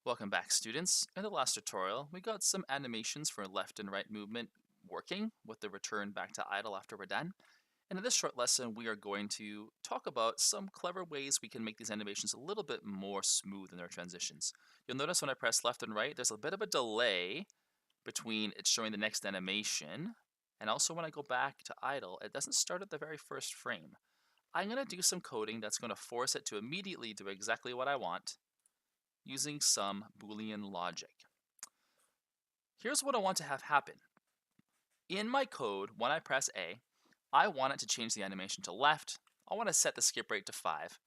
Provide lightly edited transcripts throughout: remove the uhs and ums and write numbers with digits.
Welcome back, students. In the last tutorial, we got some animations for left and right movement working with the return back to idle after we're done. And in this short lesson, we are going to talk about some clever ways we can make these animations a little bit more smooth in their transitions. You'll notice when I press left and right, there's a bit of a delay between it showing the next animation, and also when I go back to idle, it doesn't start at the very first frame. I'm going to do some coding that's going to force it to immediately do exactly what I want using some Boolean logic. Here's what I want to have happen. In my code, when I press A, I want it to change the animation to left. I want to set the skip rate to 5,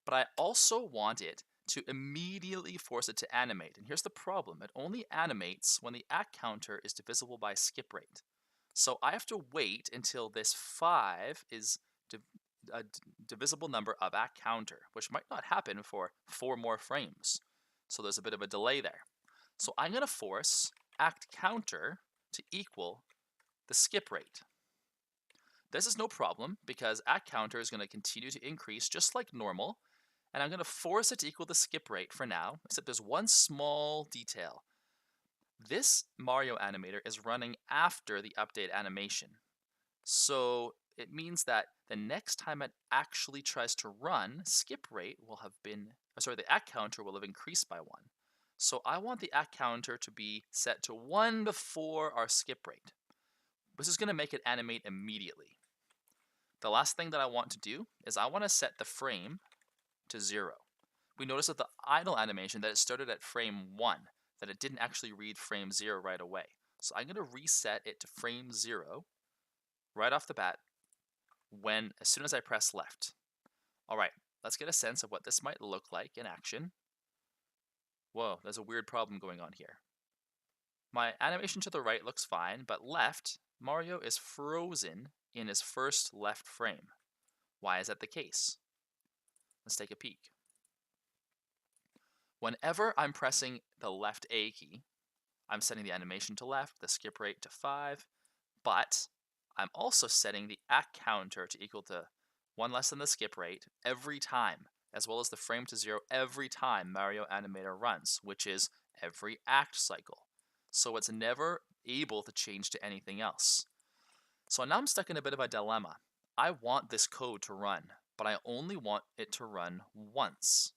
but I also want it to immediately force it to animate. And here's the problem. It only animates when the act counter is divisible by skip rate. So I have to wait until this 5 is a divisible number of act counter, which might not happen for 4 more frames. So there's a bit of a delay there. So I'm going to force act counter to equal the skip rate. This is no problem because act counter is going to continue to increase just like normal, and I'm going to force it to equal the skip rate for now, except there's one small detail. This Mario animator is running after the update animation. So it means that the next time it actually tries to run, skip rate will have been, the act counter will have increased by 1. So I want the act counter to be set to 1 before our skip rate. This is going to make it animate immediately. The last thing that I want to do is I want to set the frame to 0. We notice that the idle animation that it started at frame 1, that it didn't actually read frame 0 right away. So I'm going to reset it to frame 0 right off the bat as soon as I press left. All right, let's get a sense of what this might look like in action. Whoa, there's a weird problem going on here. My animation to the right looks fine, but left, Mario is frozen in his first left frame. Why is that the case? Let's take a peek. Whenever I'm pressing the left A key, I'm setting the animation to left, the skip rate to 5, but I'm also setting the act counter to equal to 1 less than the skip rate every time, as well as the frame to 0 every time Mario Animator runs, which is every act cycle. So it's never able to change to anything else. So now I'm stuck in a bit of a dilemma. I want this code to run, but I only want it to run once.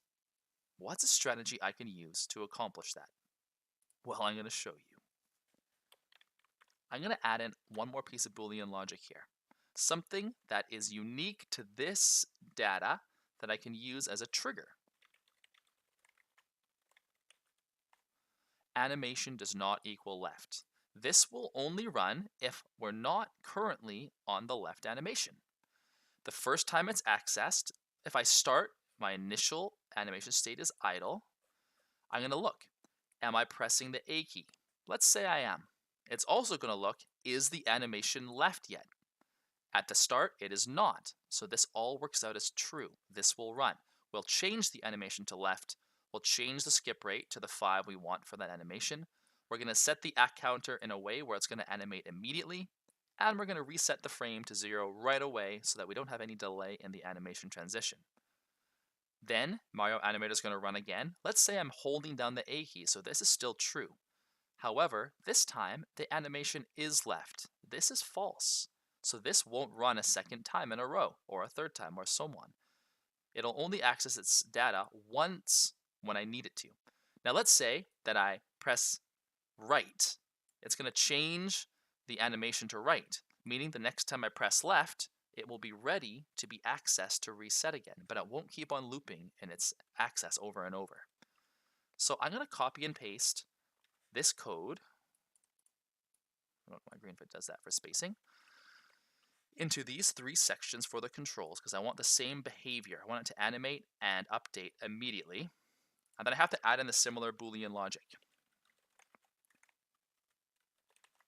What's a strategy I can use to accomplish that? Well, I'm going to show you. I'm going to add in one more piece of Boolean logic here. Something that is unique to this data that I can use as a trigger. Animation does not equal left. This will only run if we're not currently on the left animation. The first time it's accessed, if I start my initial animation state is idle, I'm going to look. Am I pressing the A key? Let's say I am. It's also going to look, is the animation left yet? At the start, it is not. So this all works out as true. This will run. We'll change the animation to left. We'll change the skip rate to the 5 we want for that animation. We're going to set the act counter in a way where it's going to animate immediately. And we're going to reset the frame to 0 right away so that we don't have any delay in the animation transition. Then Mario Animator is going to run again. Let's say I'm holding down the A key, so this is still true. However, this time the animation is left. This is false. So this won't run a second time in a row, or a third time, or so on. It'll only access its data once when I need it to. Now let's say that I press right. It's going to change the animation to right, meaning the next time I press left, it will be ready to be accessed to reset again, but it won't keep on looping in its access over and over. So I'm going to copy and paste this code. I don't know why Greenfoot does that for spacing. Into these 3 sections for the controls because I want the same behavior. I want it to animate and update immediately. And then I have to add in the similar Boolean logic.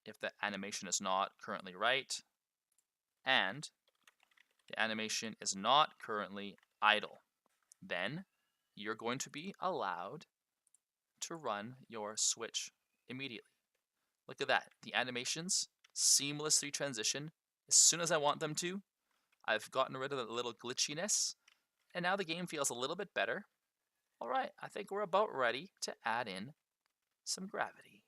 If the animation is not currently right, and the animation is not currently idle, then you're going to be allowed to run your switch immediately. Look at that. The animations seamlessly transition as soon as I want them to. I've gotten rid of the little glitchiness, and now the game feels a little bit better. All right, I think we're about ready to add in some gravity.